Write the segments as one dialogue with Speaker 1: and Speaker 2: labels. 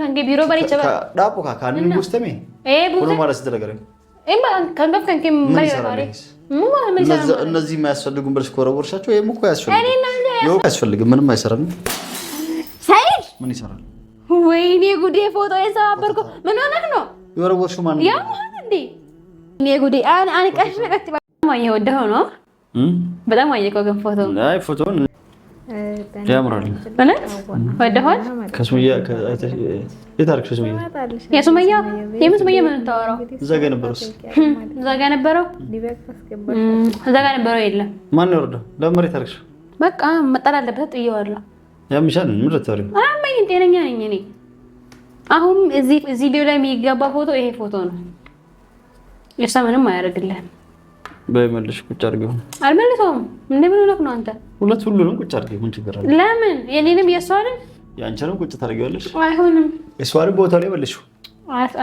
Speaker 1: kanke biro bari chaba
Speaker 2: dapo ka kanin bustame
Speaker 1: buste
Speaker 2: ማለት ተደረገረ
Speaker 1: kanke kanke bari bari
Speaker 2: እነዚህ የማያስፈልጉን ብለሽ ኮረቦርሻቸው ይሄም እኮ ያስፈልግ ምንም አይሰራም
Speaker 1: ሳይድ
Speaker 2: ምን ይሰራል
Speaker 1: ወይኔ ጉዴ ፎቶ የሰባበርኩ ምን ሆነህ ነው
Speaker 2: የወረወርሽው ማን ነው
Speaker 1: ያ ማን እንዴ እኔ ጉዴ አን ቀሽ ነቀት ማየ ወደው ነው በጣም አየቀው ግን ፎቶ
Speaker 2: አይ ፎቶን ያምራል
Speaker 1: ማለት ወደሆን
Speaker 2: ከሱመያ የታርክሽ ሱመያ የሱመያ ምን ታወራው ዘጋ ነበረው የለም ማን ይወርደው ለምን ታርክሽ
Speaker 1: በቃ መጣል አለበት ጥየዋለሁ
Speaker 2: ያምሻል ምን ተወሪ
Speaker 1: አማኝ ጤነኛ ነኝ እኔ አሁን እዚህ ቪዲዮ ላይ የሚገባ ፎቶ ይሄ ፎቶ ነው የሳ ምንም አያደርግልህም በመልሽ ቁጭ አድርገው አልመልሰውም እንደምን ነው አንተ ሁሉንም ቁጭ አድርገው ምን ችግር አለ ለምን የኔንም የሷንም
Speaker 2: ያንቺንም ቁጭ ታደርጊዋለሽ
Speaker 1: አይሆንም
Speaker 2: የሷንም ቦታ ላይ መልሽው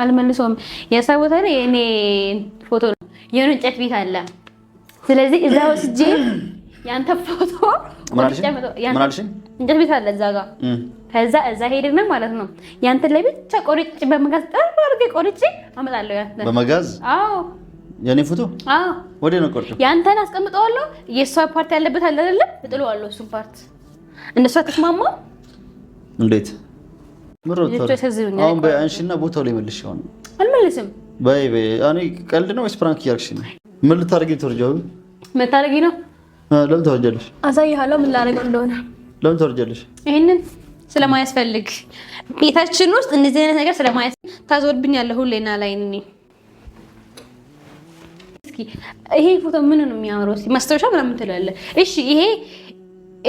Speaker 1: አልመልሰውም የሳ ቦታ ላይ የኔ ፎቶ ነው የኔ እንጨት ቤት አለ ስለዚህ እዛ ወስጄ ያንተ ፎቶ
Speaker 2: ማለሽ
Speaker 1: እንጨት ቤት አለ እዛ ጋር ከዛ እዛ ሄድና ማለት ነው ያንተ ላይ ብቻ ቆርጬ በመጋዝ ጠርባርጌ ቆርጬ አመጣለሁ ያንተ
Speaker 2: በመጋዝ
Speaker 1: አዎ
Speaker 2: የኔ ፎቶ
Speaker 1: አዎ
Speaker 2: ወዴ ነው ቆርጬ
Speaker 1: ያንተን አስቀምጠዋለሁ የሷ ፓርት ያለበት አለ አይደለ እጥለዋለሁ እሱን ፓርት እንደሷ ተስማማ
Speaker 2: እንዴት ምሮጥ አሁን በአንሺና ቦታው ላይ መልሽ ይሆን
Speaker 1: አልመልስም
Speaker 2: በይ እኔ ቀልድ ነው ወይስ ፕራንክ እያልሽ ነው ምን ልታረጊ ተወርጃው
Speaker 1: ምን ታረጊ ነው
Speaker 2: ለምን ተወርጃለሽ
Speaker 1: አሳይሃለሁ ምን ላረግ እንደሆነ
Speaker 2: ለምን ተወርጃለሽ
Speaker 1: ይሄንን ስለማያስፈልግ ቤታችን ውስጥ እንደዚህ አይነት ነገር ስለማያስፈልግ ታዞርብኛለህ ሁሌና ላይ ነኝ እስኪ ይሄ ፎቶ ምን ነው የሚያምረው እስኪ ማስታወሻ ምናምን ትላለህ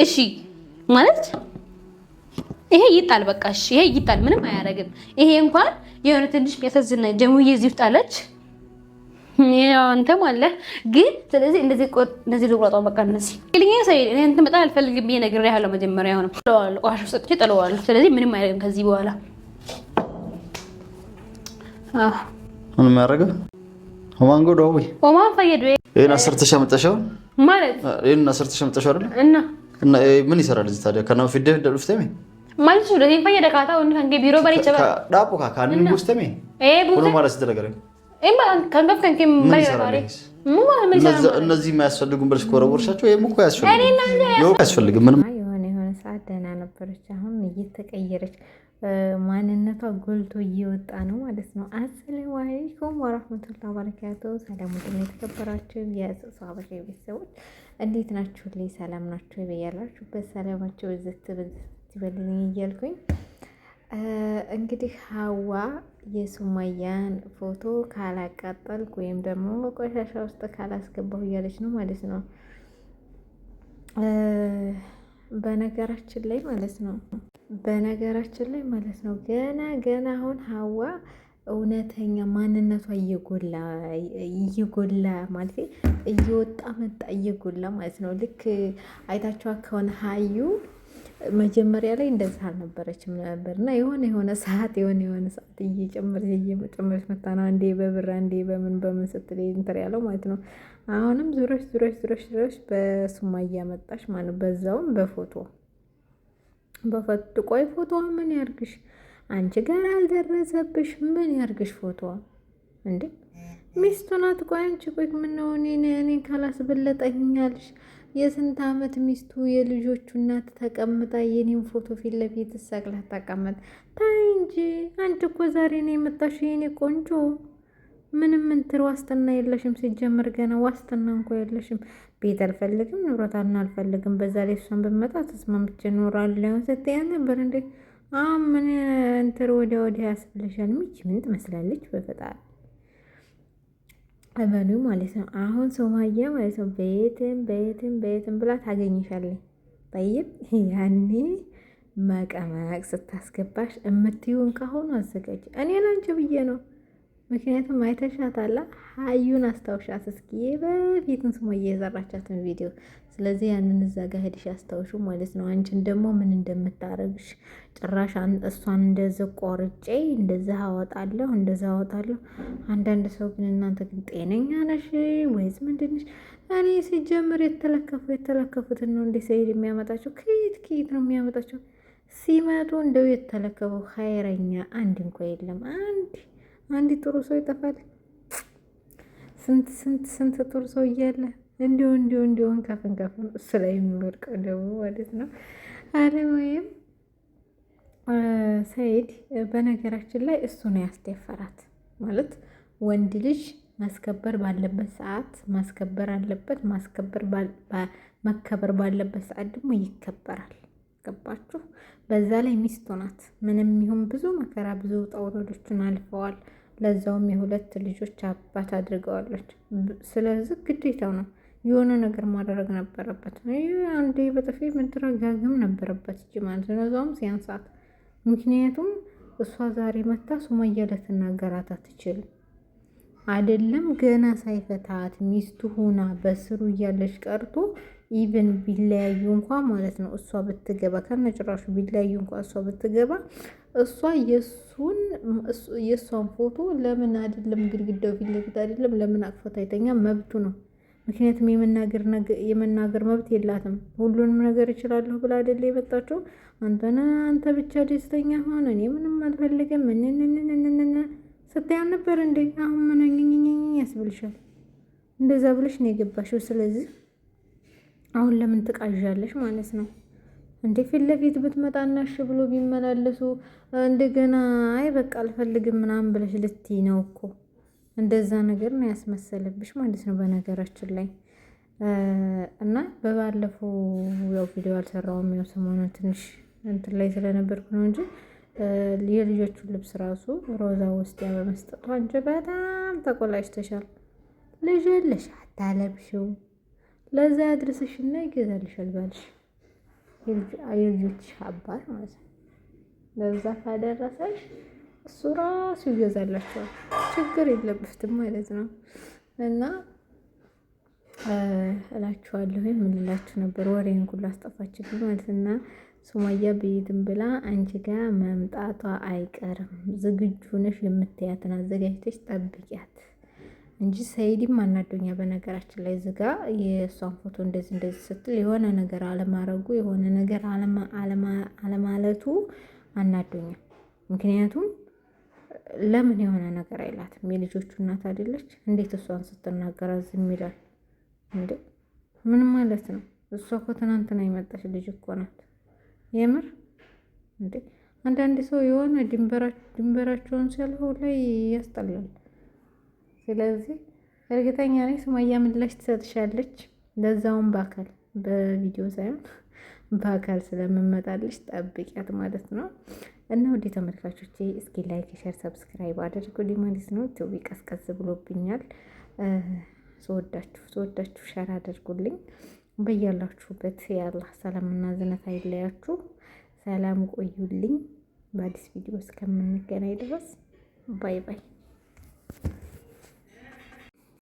Speaker 1: እሺ ማለት ይሄ ይጣል በቃ እሺ ይሄ ይጣል ምንም አያረግም ይሄ እንኳን የሆነ ትንሽ የሚያሳዝን ጀሙዬ እዚህ ውስጥ አለች ያው አንተ ማለት ግን ስለዚህ እንደዚህ ልቆጣው በቃ እነዚህ ልኛ ሳይል እኔ እንትን በጣም አልፈልግም ብዬ ነግሬሃለሁ መጀመሪያ ሆነ ቆሻሻ ሰጥቼ ጥለዋለሁ ስለዚህ ምንም አይደለም ከዚህ በኋላ
Speaker 2: ምን ማረጋው ማንጎ ዶዊ
Speaker 1: ማን ፈየድ
Speaker 2: ይሄን አሰርተሽ አመጣሽው
Speaker 1: ማለት
Speaker 2: ይሄን አሰርተሽ አመጣሽው አይደል እና ምን ይሰራል እዚህ ታዲያ ከናው ፊደህ ደልፍተሚ
Speaker 1: ማለት ነው ይሄን ፈየድ ካታ ወን ከንገ ቢሮ በሪ ቸባ
Speaker 2: ዳፖ ካካን ሙስተሚ
Speaker 1: ቡተ
Speaker 2: ማለት ተደረገረ
Speaker 1: ከንገፍ ከንከም ባሪ
Speaker 2: እነዚህ የማያስፈልጉን ብለሽ ኮረቦርሻቸው ይሄም እኮ ያስፈልግ ምንም
Speaker 3: የሆነ ሰዓት ደህና ነበረች አሁን እየተቀየረች ማንነቷ ጎልቶ እየወጣ ነው ማለት ነው አሰላሙ አለይኩም ወራህመቱላሂ ወበረካቱ ሰላም ወደነ የተከበራችሁ የሷባሽ ቤተሰቦች እንዴት ናችሁ ልይ ሰላም ናችሁ በያላችሁበት ሰላማችሁ ይበልልኝ እያልኩኝ እንግዲህ ሀዋ የሱመያን ፎቶ ካላቃጠልኩ ወይም ደግሞ ቆሻሻ ውስጥ ካላስገባሁ እያለች ነው ማለት ነው በነገራችን ላይ ማለት ነው ገና አሁን ሀዋ እውነተኛ ማንነቷ እየጎላ ማለት እየወጣ መጣ እየጎላ ማለት ነው ልክ አይታችኋ ከሆነ ሀዩ መጀመሪያ ላይ እንደዚህ አልነበረችም ነበርና የሆነ ሰዓት እየጨመረች መጣ ነው አንዴ በብር አንዴ በምን ስትል እንትን ያለው ማለት ነው አሁንም ዙረሽ በሱመያ መጣሽ ማለት በዛውም በፎቶ ቆይ ፎቶ ምን ያርግሽ አንቺ ጋር አልደረሰብሽ ምን ያርግሽ ፎቶ እንዴ ሚስቱ ናት ቆይ አንቺ ቆይ ምን ነው እኔ ካላስበለጠኛልሽ የስንት አመት ሚስቱ የልጆቹ እናት ተቀምጣ የኔን ፎቶ ፊት ለፊት ሰቅላ ተቀመጥ ታይ እንጂ አንቺ እኮ ዛሬ ነው የመጣሽው የኔ ቆንጆ ምንም እንትን ዋስትና የለሽም ሲጀመር ገና ዋስትና እንኳን የለሽም ቤት አልፈልግም ንብረታና አልፈልግም በዛ ላይ እሷን በመጣ ተስማምቼ እኖራለሁ ስትይ ነበር እንዴ ምን እንትን ወዲያ ያስብልሻል ምን ትመስላለች በፈጣሪ አመኑ ማለት ነው አሁን ሱመያ ማለት ነው ቤትም ብላ ታገኝሻለች ጠይብ ያኔ መቀመቅ ስታስገባሽ እምትዩን ካሁኑ አዘጋጅ እኔ ላንቺ ብዬ ነው ምክንያቱም አይተሻታል ሀዩን አስታውሻት እስኪ በፊትን ሱመያ የሰራቻትን ቪዲዮ ስለዚህ ያንን እዛ ጋር ሄድሽ አስታውሹ ማለት ነው አንቺን ደግሞ ምን እንደምታረግሽ ጭራሽ እሷን እንደዚህ ቆርጬ እንደዚህ አወጣለሁ አንዳንድ ሰው ግን እናንተ ግን ጤነኛ ነሽ ወይስ ምንድነሽ እኔ ሲጀምር የተለከፉትን ነው እንደ ሰይድ የሚያመጣቸው ከየት ነው የሚያመጣቸው ሲመጡ እንደው የተለከበው ኸይረኛ አንድ እንኳ የለም። አንድ ጥሩ ሰው ይጠፋል። ስንት ጥሩ ሰው እያለ እንዲሁን ከፍን እሱ ላይ የሚወድቀው ደግሞ ማለት ነው። ወይም ሰኢድ በነገራችን ላይ እሱ ነው ያስደፈራት ማለት ወንድ ልጅ ማስከበር ባለበት ሰዓት ማስከበር አለበት። መከበር ባለበት ሰዓት ደግሞ ይከበራል። ገባችሁ? በዛ ላይ ሚስቱ ናት። ምንም ይሁን ብዙ መከራ ብዙ ውጣ ውረዶችን አልፈዋል። ለዛውም የሁለት ልጆች አባት አድርገዋለች። ስለዚህ ግዴታው ነው የሆነ ነገር ማድረግ ነበረበት። አንዴ በጥፊ መደረጋግም ነበረበት እጅ ማለት ነው። ለዛውም ሲያንሳት። ምክንያቱም እሷ ዛሬ መታ ሱመያ ልትናገራት አትችልም። አይደለም ገና ሳይፈታት ሚስቱ ሆና በስሩ እያለች ቀርቶ ኢቨን ቢለያዩ እንኳ ማለት ነው እሷ ብትገባ ከነጭራሹ ቢለያዩ እንኳ እሷ ብትገባ እሷ የእሷን ፎቶ ለምን አይደለም ግድግዳው ፊት ለፊት አይደለም ለምን አቅፎት አይተኛ? መብቱ ነው። ምክንያቱም የመናገር መብት የላትም። ሁሉንም ነገር እችላለሁ ብላ አይደለ የመጣችው። አንተ ብቻ ደስተኛ ሆነ እኔ ምንም አልፈልግም ስታያን ነበር እንዴ? አሁን ምን ያስብልሻል? እንደዛ ብለሽ ነው የገባሽው። ስለዚህ አሁን ለምን ትቃዣለሽ ማለት ነው እንዴ? ፊት ለፊት ብትመጣና እሺ ብሎ ቢመላለሱ እንደገና አይ በቃ አልፈልግም ምናምን ብለሽ ልትይ ነው እኮ። እንደዛ ነገር ነው ያስመሰለብሽ ማለት ነው በነገራችን ላይ እና በባለፈው ያው ቪዲዮ አልሰራውም። ያው ሰሞኑን ትንሽ እንትን ላይ ስለነበርኩ ነው እንጂ የልጆቹን ልብስ ራሱ ሮዛ ውስጥ ያ በመስጠቷ እንጂ በጣም ተቆላጭተሻል። ልጅ የለሽ አታለብሽው። ለዛ ያድርስሽና ይገዛልሻል ባልሽ የልጆችሽ አባት ማለት ነው። ለዛ ካደረሰሽ እሱ ራሱ ይገዛላቸዋል። ችግር የለበትም ማለት ነው። እና እላችኋለሁ ምን ልላችሁ ነበር? ወሬን ሁሉ አስጠፋችብኝ ማለት እና ሱመያ ቤትም ብላ አንቺ ጋር መምጣቷ አይቀርም። ዝግጁ ነሽ የምትያትን አዘጋጅተሽ ጠብቂያት እንጂ ሰኢድም አናዶኛ። በነገራችን ላይ ዝጋ የእሷን ፎቶ እንደዚህ ስትል የሆነ ነገር አለማረጉ የሆነ ነገር አለማለቱ አናዶኛ። ምክንያቱም ለምን የሆነ ነገር አይላትም? የልጆቹ እናት አይደለች? እንዴት እሷን ስትናገራት ዝም ይላል እንዴ? ምን ማለት ነው? እሷ እኮ ትናንትና የመጣች ልጅ እኮ ናት። የምር እንዴ አንዳንድ ሰው የሆነ ድንበራቸውን ሲያልፈው ላይ ያስጠላል። ስለዚህ እርግጠኛ ነኝ ሱመያ ምላሽ ትሰጥሻለች። ለዛውም በአካል በቪዲዮ ሳይሆን በአካል ስለምመጣልሽ ጠብቂያት ማለት ነው። እና ወደ ተመልካቾቼ እስኪ ላይክ፣ ሼር፣ ሰብስክራይብ አድርጉልኝ ማለት ነው። ቲቪ ቀዝቀዝ ብሎብኛል። ስወዳችሁ ሼር አድርጉልኝ። በያላችሁበት የአላህ ሰላምና ዝነት አይለያችሁ። ሰላም ቆዩልኝ። በአዲስ ቪዲዮ እስከምንገናኝ ድረስ ባይ ባይ።